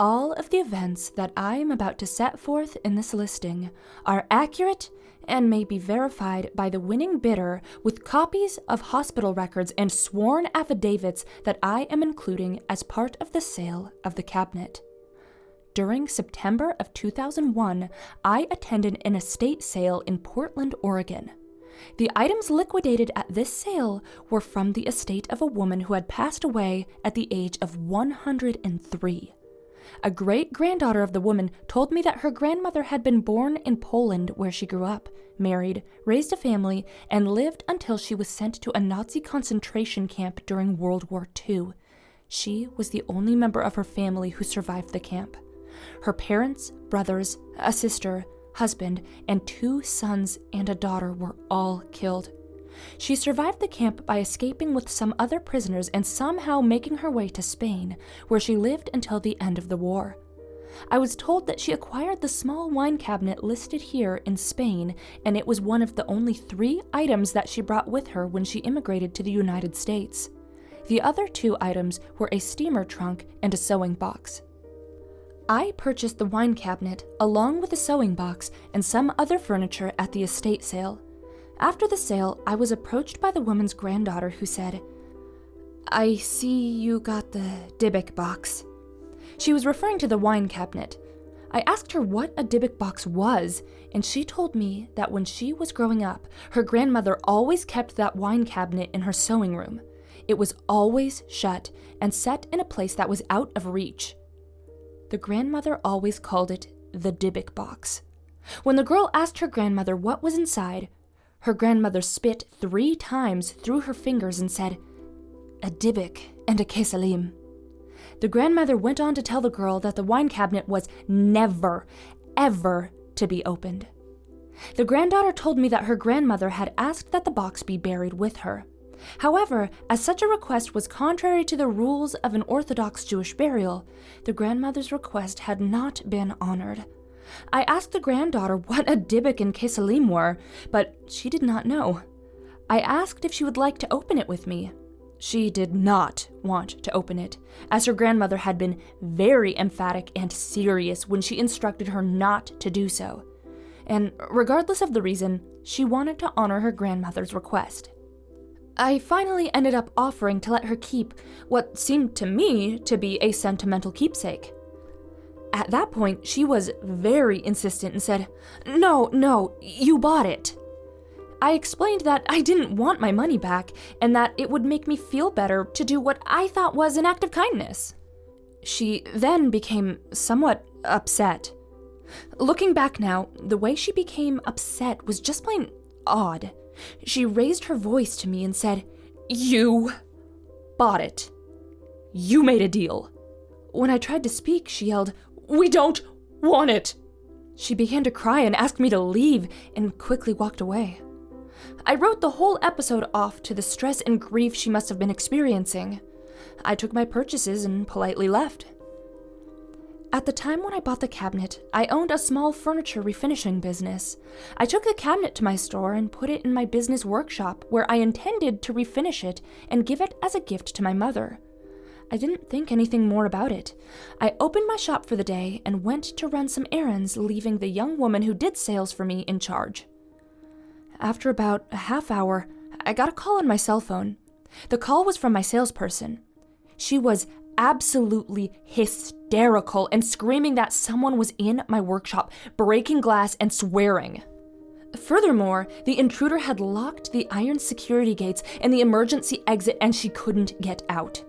All of the events that I am about to set forth in this listing are accurate and may be verified by the winning bidder with copies of hospital records and sworn affidavits that I am including as part of the sale of the cabinet. During September of 2001, I attended an estate sale in Portland, Oregon. The items liquidated at this sale were from the estate of a woman who had passed away at the age of 103. A great-granddaughter of the woman told me that her grandmother had been born in Poland, where she grew up, married, raised a family, and lived until she was sent to a Nazi concentration camp during World War II. She was the only member of her family who survived the camp. Her parents, brothers, a sister, husband, and 2 sons and a daughter were all killed. She survived the camp by escaping with some other prisoners and somehow making her way to Spain, where she lived until the end of the war. I was told that she acquired the small wine cabinet listed here in Spain, and it was one of the only 3 items that she brought with her when she immigrated to the United States. The other 2 items were a steamer trunk and a sewing box. I purchased the wine cabinet along with the sewing box and some other furniture at the estate sale. After the sale, I was approached by the woman's granddaughter who said, "I see you got the Dibbuk Box." She was referring to the wine cabinet. I asked her what a Dibbuk Box was, and she told me that when she was growing up, her grandmother always kept that wine cabinet in her sewing room. It was always shut and set in a place that was out of reach. The grandmother always called it the Dibbuk Box. When the girl asked her grandmother what was inside, her grandmother spit 3 times through her fingers and said, "A Dibbuk and a kesalim." The grandmother went on to tell the girl that the wine cabinet was never, ever to be opened. The granddaughter told me that her grandmother had asked that the box be buried with her. However, as such a request was contrary to the rules of an Orthodox Jewish burial, the grandmother's request had not been honored. I asked the granddaughter what a Dibbuk and kesalim were, but she did not know. I asked if she would like to open it with me. She did not want to open it, as her grandmother had been very emphatic and serious when she instructed her not to do so. And regardless of the reason, she wanted to honor her grandmother's request. I finally ended up offering to let her keep what seemed to me to be a sentimental keepsake. At that point, she was very insistent and said, No, you bought it." I explained that I didn't want my money back and that it would make me feel better to do what I thought was an act of kindness. She then became somewhat upset. Looking back now, the way she became upset was just plain odd. She raised her voice to me and said, "You bought it. You made a deal." When I tried to speak, she yelled, "We don't want it." She began to cry and asked me to leave and quickly walked away. I wrote the whole episode off to the stress and grief she must have been experiencing. I took my purchases and politely left. At the time when I bought the cabinet, I owned a small furniture refinishing business. I took the cabinet to my store and put it in my business workshop where I intended to refinish it and give it as a gift to my mother. I didn't think anything more about it. I opened my shop for the day and went to run some errands, leaving the young woman who did sales for me in charge. After about a half hour, I got a call on my cell phone. The call was from my salesperson. She was absolutely hysterical and screaming that someone was in my workshop, breaking glass and swearing. Furthermore, the intruder had locked the iron security gates and the emergency exit and she couldn't get out.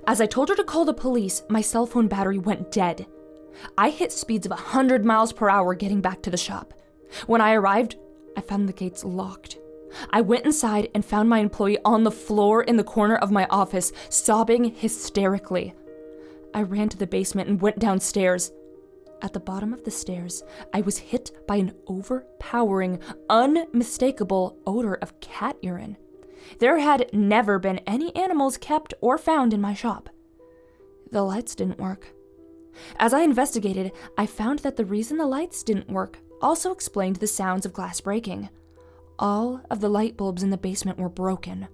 As I told her to call the police, my cell phone battery went dead. I hit speeds of 100 miles per hour getting back to the shop. When I arrived, I found the gates locked. I went inside and found my employee on the floor in the corner of my office, sobbing hysterically. I ran to the basement and went downstairs. At the bottom of the stairs, I was hit by an overpowering, unmistakable odor of cat urine. There had never been any animals kept or found in my shop. The lights didn't work. As I investigated, I found that the reason the lights didn't work also explained the sounds of glass breaking. All of the light bulbs in the basement were broken.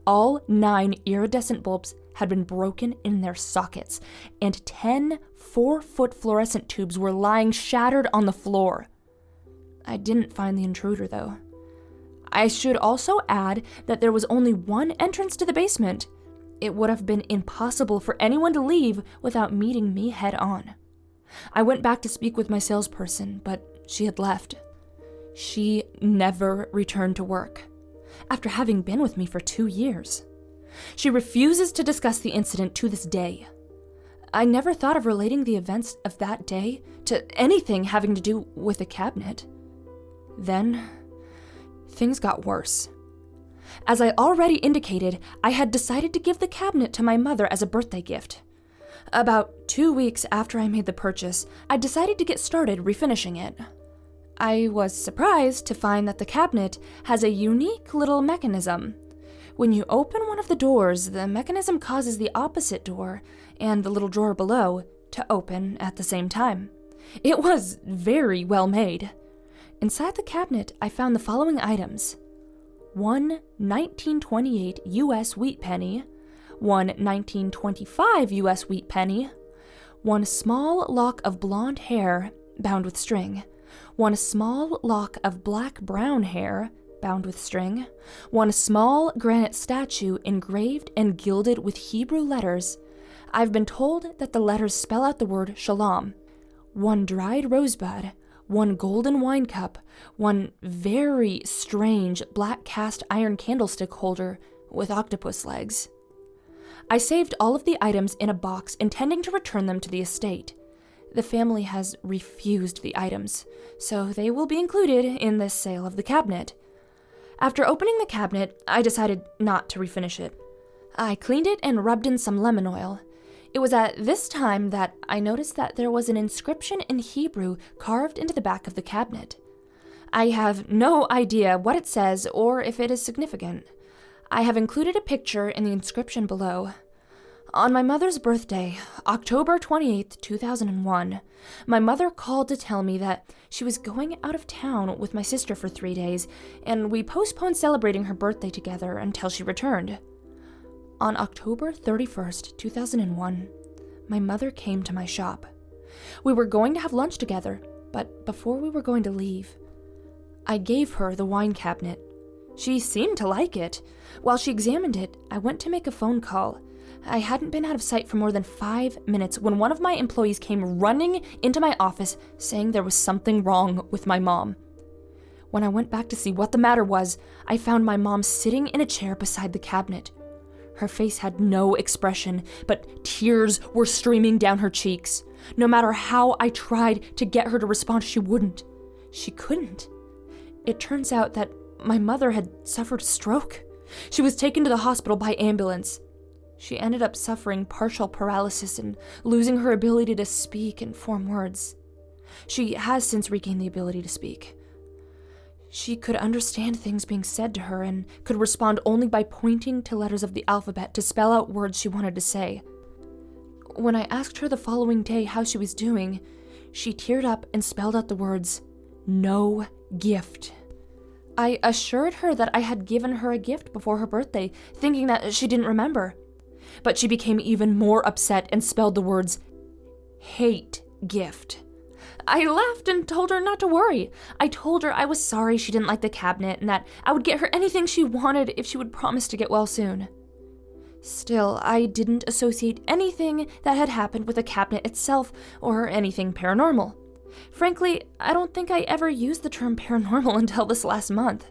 All 9 iridescent bulbs had been broken in their sockets, and 10 4-foot fluorescent tubes were lying shattered on the floor. I didn't find the intruder, though. I should also add that there was only one entrance to the basement. It would have been impossible for anyone to leave without meeting me head on. I went back to speak with my salesperson, but she had left. She never returned to work, after having been with me for 2 years. She refuses to discuss the incident to this day. I never thought of relating the events of that day to anything having to do with the cabinet. Then, things got worse. As I already indicated, I had decided to give the cabinet to my mother as a birthday gift. About 2 weeks after I made the purchase, I decided to get started refinishing it. I was surprised to find that the cabinet has a unique little mechanism. When you open one of the doors, the mechanism causes the opposite door and the little drawer below to open at the same time. It was very well made. Inside the cabinet, I found the following items: 1 1928 U.S. wheat penny, 1 1925 U.S. wheat penny, 1 small lock of blonde hair bound with string, 1 small lock of black-brown hair bound with string, 1 small granite statue engraved and gilded with Hebrew letters. I've been told that the letters spell out the word shalom, 1 dried rosebud, 1 golden wine cup, 1 very strange black cast iron candlestick holder with octopus legs. I saved all of the items in a box, intending to return them to the estate. The family has refused the items, so they will be included in this sale of the cabinet. After opening the cabinet, I decided not to refinish it. I cleaned it and rubbed in some lemon oil. It was at this time that I noticed that there was an inscription in Hebrew carved into the back of the cabinet. I have no idea what it says or if it is significant. I have included a picture in the inscription below. On my mother's birthday, October 28th, 2001, my mother called to tell me that she was going out of town with my sister for 3 days, and we postponed celebrating her birthday together until she returned. On October 31st, 2001, my mother came to my shop. We were going to have lunch together, but before we were going to leave, I gave her the wine cabinet. She seemed to like it. While she examined it, I went to make a phone call. I hadn't been out of sight for more than 5 minutes when one of my employees came running into my office saying there was something wrong with my mom. When I went back to see what the matter was, I found my mom sitting in a chair beside the cabinet. Her face had no expression, but tears were streaming down her cheeks. No matter how I tried to get her to respond, she wouldn't. She couldn't. It turns out that my mother had suffered a stroke. She was taken to the hospital by ambulance. She ended up suffering partial paralysis and losing her ability to speak and form words. She has since regained the ability to speak. She could understand things being said to her and could respond only by pointing to letters of the alphabet to spell out words she wanted to say. When I asked her the following day how she was doing, she teared up and spelled out the words, "No gift." I assured her that I had given her a gift before her birthday, thinking that she didn't remember. But she became even more upset and spelled the words, "hate gift." I laughed and told her not to worry. I told her I was sorry she didn't like the cabinet and that I would get her anything she wanted if she would promise to get well soon. Still, I didn't associate anything that had happened with the cabinet itself or anything paranormal. Frankly, I don't think I ever used the term paranormal until this last month.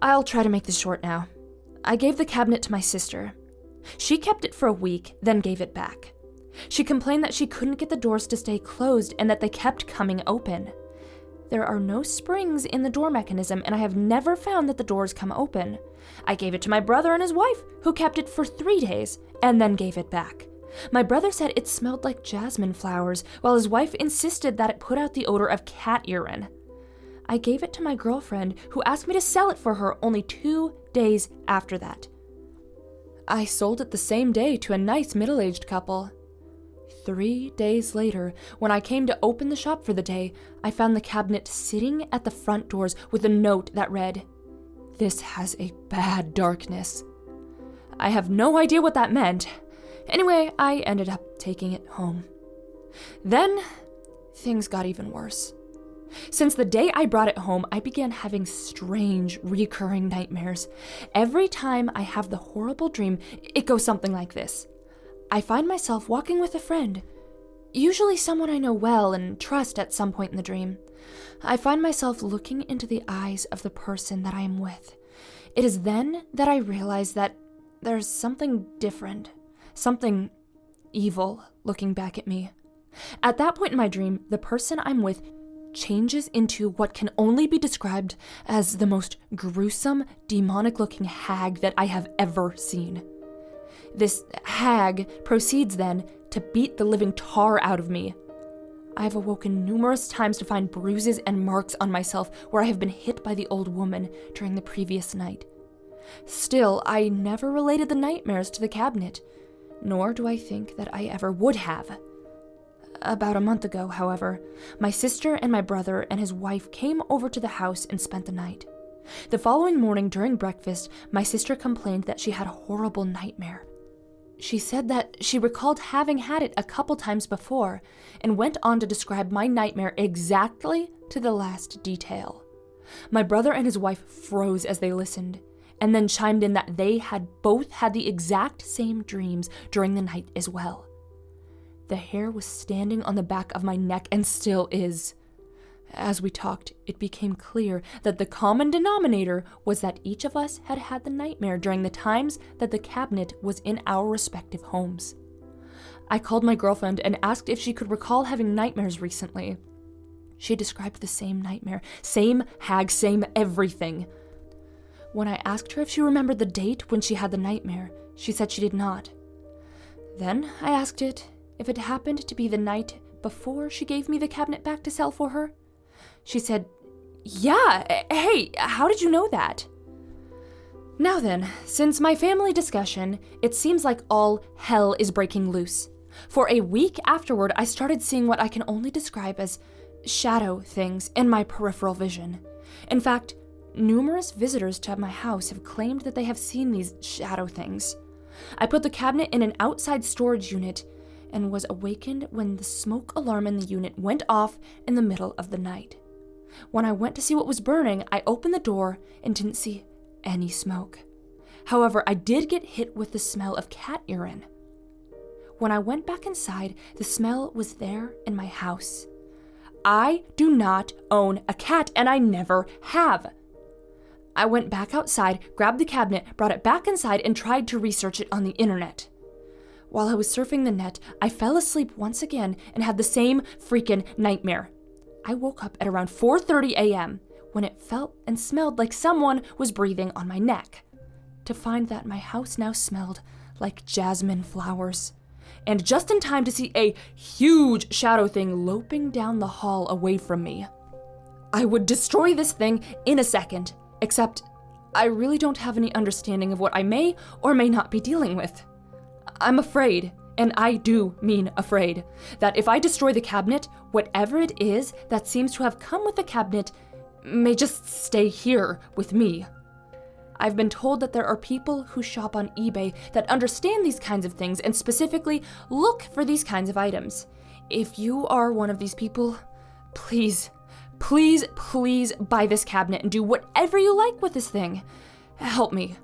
I'll try to make this short now. I gave the cabinet to my sister. She kept it for a week, then gave it back. She complained that she couldn't get the doors to stay closed and that they kept coming open. There are no springs in the door mechanism, and I have never found that the doors come open. I gave it to my brother and his wife, who kept it for 3 days, and then gave it back. My brother said it smelled like jasmine flowers, while his wife insisted that it put out the odor of cat urine. I gave it to my girlfriend, who asked me to sell it for her only 2 days after that. I sold it the same day to a nice middle-aged couple. 3 days later, when I came to open the shop for the day, I found the cabinet sitting at the front doors with a note that read, This has a bad darkness. I have no idea what that meant. Anyway, I ended up taking it home. Then, things got even worse. Since the day I brought it home, I began having strange, recurring nightmares. Every time I have the horrible dream, it goes something like this. I find myself walking with a friend, usually someone I know well and trust at some point in the dream. I find myself looking into the eyes of the person that I am with. It is then that I realize that there's something different, something evil looking back at me. At that point in my dream, the person I'm with changes into what can only be described as the most gruesome, demonic-looking hag that I have ever seen. This hag proceeds then to beat the living tar out of me. I have awoken numerous times to find bruises and marks on myself where I have been hit by the old woman during the previous night. Still, I never related the nightmares to the cabinet, nor do I think that I ever would have. About a month ago, however, my sister and my brother and his wife came over to the house and spent the night. The following morning during breakfast, my sister complained that she had a horrible nightmare. She said that she recalled having had it a couple times before and went on to describe my nightmare exactly to the last detail. My brother and his wife froze as they listened, and then chimed in that they had both had the exact same dreams during the night as well. The hair was standing on the back of my neck and still is. As we talked, it became clear that the common denominator was that each of us had had the nightmare during the times that the cabinet was in our respective homes. I called my girlfriend and asked if she could recall having nightmares recently. She described the same nightmare, same hag, same everything. When I asked her if she remembered the date when she had the nightmare, she said she did not. Then I asked it if it happened to be the night before she gave me the cabinet back to sell for her. She said, "Yeah, hey, how did you know that?" Now then, since my family discussion, it seems like all hell is breaking loose. For a week afterward, I started seeing what I can only describe as shadow things in my peripheral vision. In fact, numerous visitors to my house have claimed that they have seen these shadow things. I put the cabinet in an outside storage unit and was awakened when the smoke alarm in the unit went off in the middle of the night. When I went to see what was burning, I opened the door and didn't see any smoke. However, I did get hit with the smell of cat urine. When I went back inside, the smell was there in my house. I do not own a cat, and I never have. I went back outside, grabbed the cabinet, brought it back inside, and tried to research it on the internet. While I was surfing the net, I fell asleep once again and had the same freaking nightmare. I woke up at around 4:30 a.m. when it felt and smelled like someone was breathing on my neck, to find that my house now smelled like jasmine flowers, and just in time to see a huge shadow thing loping down the hall away from me. I would destroy this thing in a second, except I really don't have any understanding of what I may or may not be dealing with. I'm afraid, and I do mean afraid, that if I destroy the cabinet, whatever it is that seems to have come with the cabinet may just stay here with me. I've been told that there are people who shop on eBay that understand these kinds of things and specifically look for these kinds of items. If you are one of these people, please, please, please buy this cabinet and do whatever you like with this thing. Help me.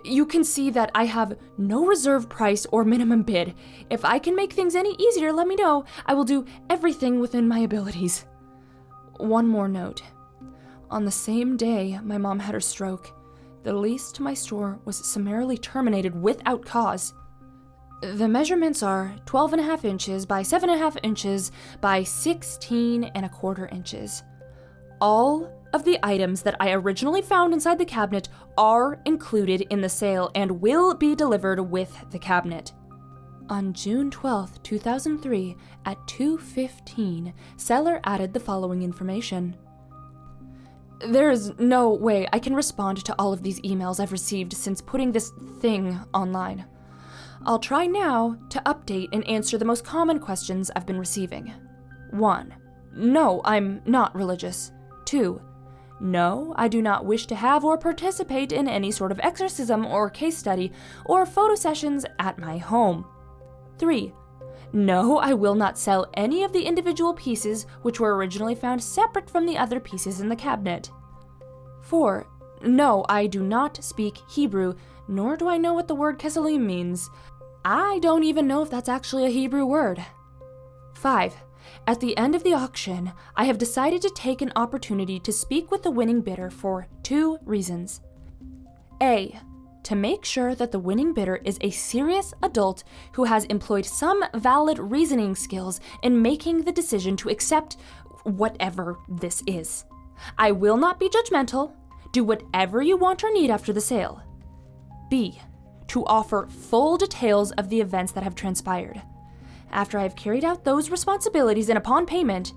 You can see that I have no reserve price or minimum bid. If I can make things any easier, let me know. I will do everything within my abilities. One more note. On the same day my mom had her stroke, the lease to my store was summarily terminated without cause. The measurements are 12.5 inches by 7.5 inches by 16.25 inches. All of the items that I originally found inside the cabinet are included in the sale and will be delivered with the cabinet. On June 12, 2003, at 2:15, seller added the following information. There is no way I can respond to all of these emails I've received since putting this thing online. I'll try now to update and answer the most common questions I've been receiving. 1. No, I'm not religious. 2. No, I do not wish to have or participate in any sort of exorcism or case study or photo sessions at my home. 3. No, I will not sell any of the individual pieces which were originally found separate from the other pieces in the cabinet. 4. No, I do not speak Hebrew, nor do I know what the word kesalim means. I don't even know if that's actually a Hebrew word. 5. At the end of the auction, I have decided to take an opportunity to speak with the winning bidder for 2 reasons. A. To make sure that the winning bidder is a serious adult who has employed some valid reasoning skills in making the decision to accept whatever this is. I will not be judgmental. Do whatever you want or need after the sale. B. To offer full details of the events that have transpired. After I have carried out those responsibilities and upon payment,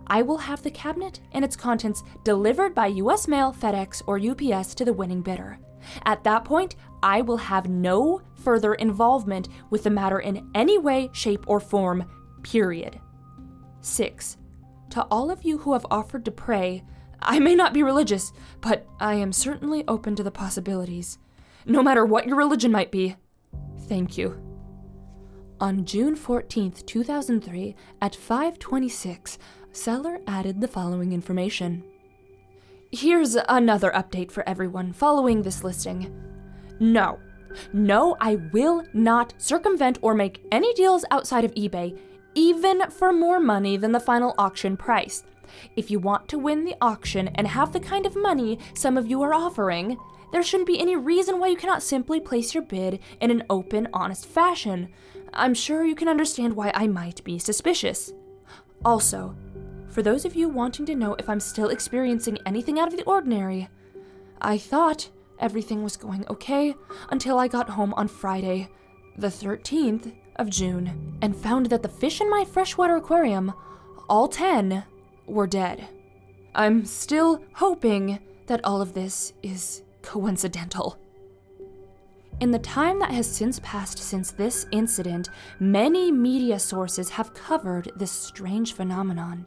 I will have the cabinet and its contents delivered by U.S. Mail, FedEx, or UPS to the winning bidder. At that point, I will have no further involvement with the matter in any way, shape, or form, period. 6. To all of you who have offered to pray, I may not be religious, but I am certainly open to the possibilities. No matter what your religion might be, thank you. On June 14th, 2003, at 5:26, seller added the following information. Here's another update for everyone following this listing. No, I will not circumvent or make any deals outside of eBay, even for more money than the final auction price. If you want to win the auction and have the kind of money some of you are offering, there shouldn't be any reason why you cannot simply place your bid in an open, honest fashion. I'm sure you can understand why I might be suspicious. Also, for those of you wanting to know if I'm still experiencing anything out of the ordinary, I thought everything was going okay until I got home on Friday, the 13th of June, and found that the fish in my freshwater aquarium, all 10, were dead. I'm still hoping that all of this is coincidental. In the time that has since passed since this incident, many media sources have covered this strange phenomenon.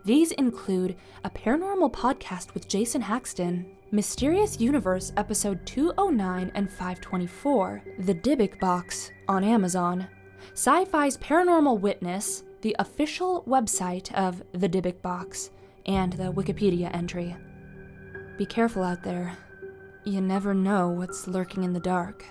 These include a paranormal podcast with Jason Haxton, Mysterious Universe episode 209 and 524, The Dibbuk Box on Amazon, Sci-Fi's Paranormal Witness, the official website of The Dibbuk Box, and the Wikipedia entry. Be careful out there. You never know what's lurking in the dark.